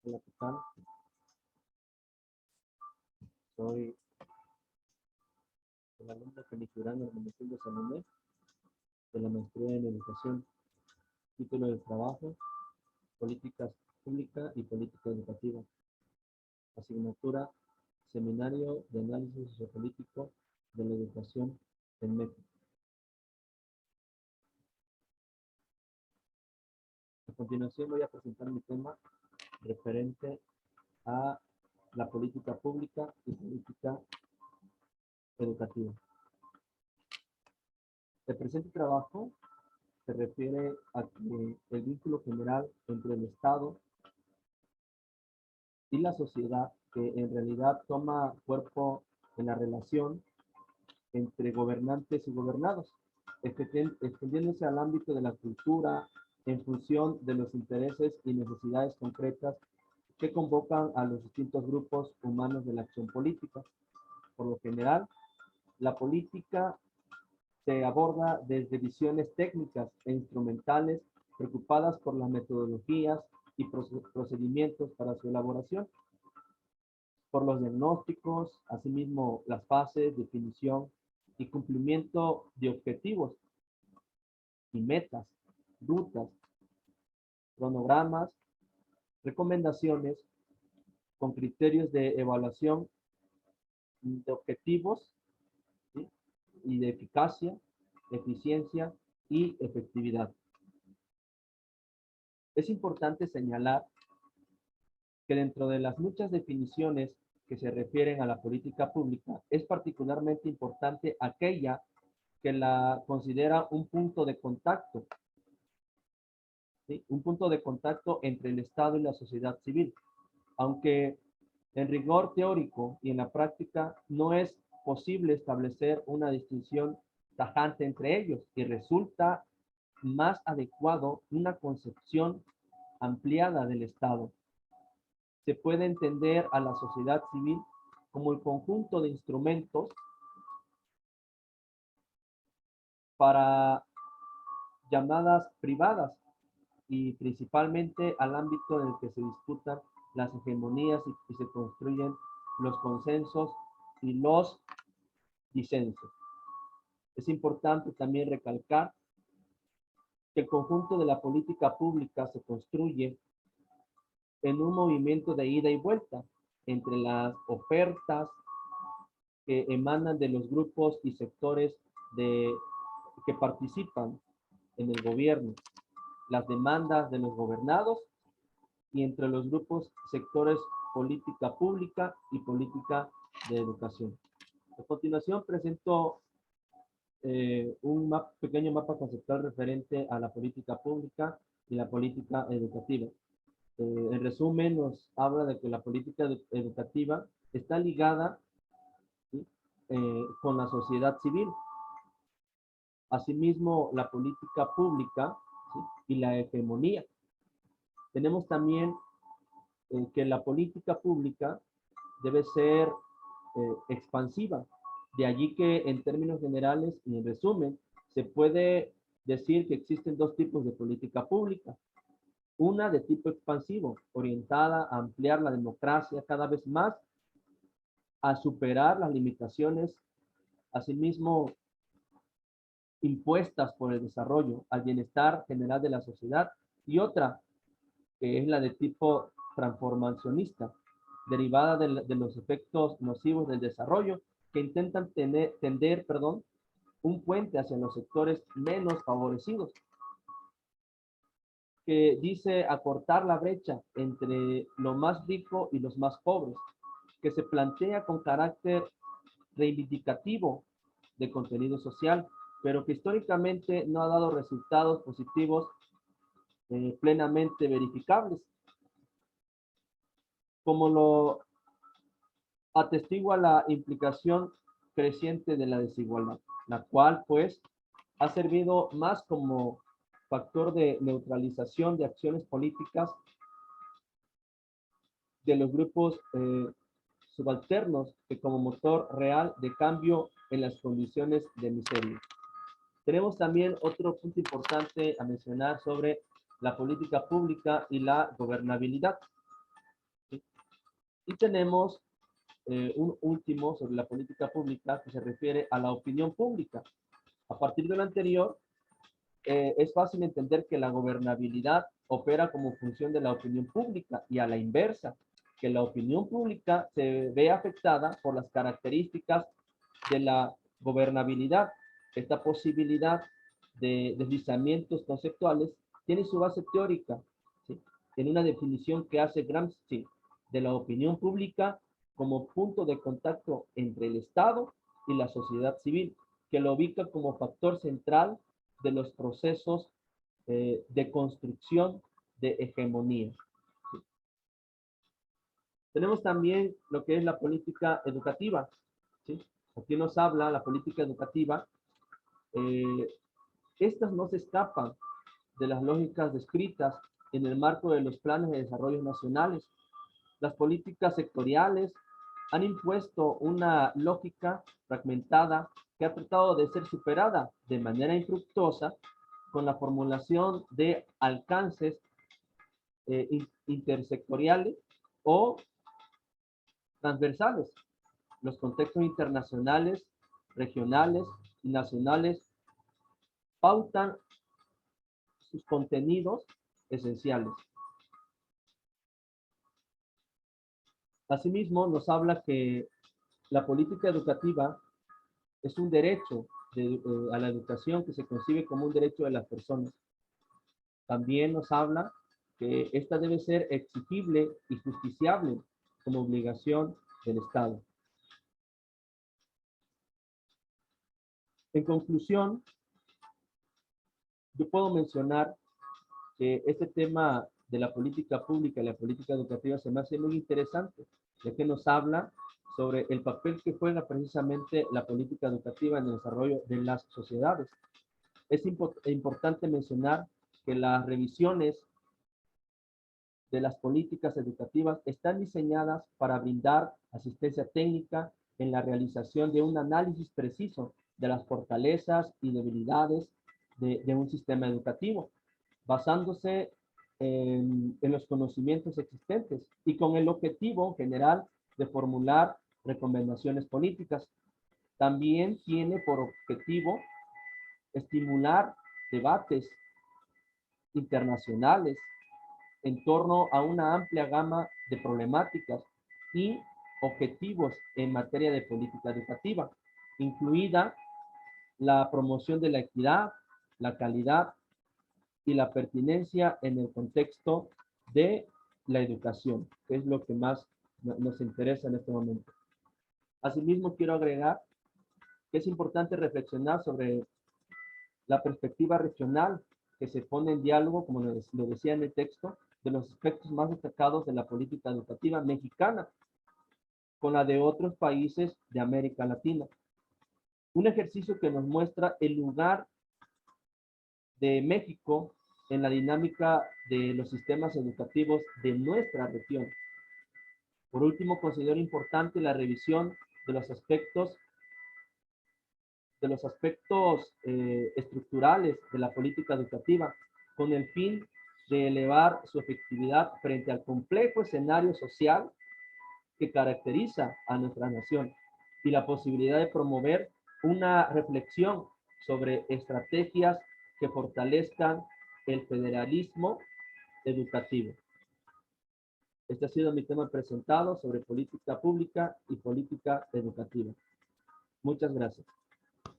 Hola, ¿qué tal? Soy el alumno Félix Durán Hermenegildo Salomé, de la maestría en educación. Título del trabajo: Políticas Pública y Política Educativa. Asignatura: Seminario de Análisis Sociopolítico de la Educación en México. A continuación voy a presentar mi tema referente a la política pública y política educativa. El presente trabajo se refiere a que el vínculo general entre el Estado y la sociedad, que en realidad toma cuerpo en la relación entre gobernantes y gobernados, extendiéndose al ámbito de la cultura en función de los intereses y necesidades concretas que convocan a los distintos grupos humanos de la acción política. Por lo general, la política se aborda desde visiones técnicas e instrumentales preocupadas por las metodologías y procedimientos para su elaboración, por los diagnósticos, asimismo las fases, definición y cumplimiento de objetivos y metas, rutas, cronogramas, recomendaciones con criterios de evaluación de objetivos, ¿sí?, y de eficacia, eficiencia y efectividad. Es importante señalar que dentro de las muchas definiciones que se refieren a la política pública, es particularmente importante aquella que la considera un punto de contacto, ¿sí?, un punto de contacto entre el Estado y la sociedad civil, aunque en rigor teórico y en la práctica no es posible establecer una distinción tajante entre ellos, y resulta más adecuado una concepción ampliada del Estado. Se puede entender a la sociedad civil como el conjunto de instrumentos para llamadas privadas, y principalmente al ámbito en el que se disputan las hegemonías y se construyen los consensos y los disensos. Es importante también recalcar que el conjunto de la política pública se construye en un movimiento de ida y vuelta entre las ofertas que emanan de los grupos y sectores que participan en el gobierno, las demandas de los gobernados, y entre los grupos, sectores, política pública y política de educación. A continuación presento un pequeño mapa conceptual referente a la política pública y la política educativa. En resumen, nos habla de que la política educativa está ligada, ¿sí?, con la sociedad civil. Asimismo, la política pública, ¿sí?, y la hegemonía. Tenemos también que la política pública debe ser expansiva. De allí que en términos generales y en resumen, se puede decir que existen dos tipos de política pública. Una de tipo expansivo, orientada a ampliar la democracia cada vez más, a superar las limitaciones, asimismo impuestas por el desarrollo, al bienestar general de la sociedad. Y otra, que es la de tipo transformacionista, derivada de los efectos nocivos del desarrollo, que intentan tender un puente hacia los sectores menos favorecidos, que dice acortar la brecha entre lo más rico y los más pobres, que se plantea con carácter reivindicativo de contenido social, pero que históricamente no ha dado resultados positivos plenamente verificables, como lo atestigua la implicación creciente de la desigualdad, la cual pues ha servido más como factor de neutralización de acciones políticas de los grupos subalternos que como motor real de cambio en las condiciones de miseria. Tenemos también otro punto importante a mencionar sobre la política pública y la gobernabilidad. Y tenemos un último sobre la política pública que se refiere a la opinión pública. A partir de lo anterior, es fácil entender que la gobernabilidad opera como función de la opinión pública y a la inversa, que la opinión pública se ve afectada por las características de la gobernabilidad. Esta posibilidad de deslizamientos conceptuales tiene su base teórica, ¿sí?, en una definición que hace Gramsci de la opinión pública como punto de contacto entre el Estado y la sociedad civil, que lo ubica como factor central de los procesos de construcción de hegemonía. ¿Sí? Tenemos también lo que es la política educativa. ¿Sí? Aquí nos habla la política educativa. Estas no se escapan de las lógicas descritas en el marco de los planes de desarrollo nacionales. Las políticas sectoriales han impuesto una lógica fragmentada que ha tratado de ser superada de manera infructuosa con la formulación de alcances intersectoriales o transversales. Los contextos internacionales, regionales y nacionales pautan sus contenidos esenciales. Asimismo, nos habla que la política educativa es un derecho a la educación que se concibe como un derecho de las personas. También nos habla que esta debe ser exigible y justiciable como obligación del Estado. En conclusión, yo puedo mencionar que este tema de la política pública y la política educativa se me hace muy interesante, ya que nos habla sobre el papel que juega precisamente la política educativa en el desarrollo de las sociedades. Es importante mencionar que las revisiones de las políticas educativas están diseñadas para brindar asistencia técnica en la realización de un análisis preciso de las fortalezas y debilidades de un sistema educativo, basándose en los conocimientos existentes y con el objetivo general de formular recomendaciones políticas. También tiene por objetivo estimular debates internacionales en torno a una amplia gama de problemáticas y objetivos en materia de política educativa, incluida la promoción de la equidad, la calidad y la pertinencia en el contexto de la educación, que es lo que más nos interesa en este momento. Asimismo, quiero agregar que es importante reflexionar sobre la perspectiva regional que se pone en diálogo, como lo decía en el texto, de los aspectos más destacados de la política educativa mexicana con la de otros países de América Latina. Un ejercicio que nos muestra el lugar de México en la dinámica de los sistemas educativos de nuestra región. Por último, considero importante la revisión de los aspectos estructurales de la política educativa con el fin de elevar su efectividad frente al complejo escenario social que caracteriza a nuestra nación y la posibilidad de promover una reflexión sobre estrategias que fortalezcan el federalismo educativo. Este ha sido mi tema presentado sobre política pública y política educativa. Muchas gracias.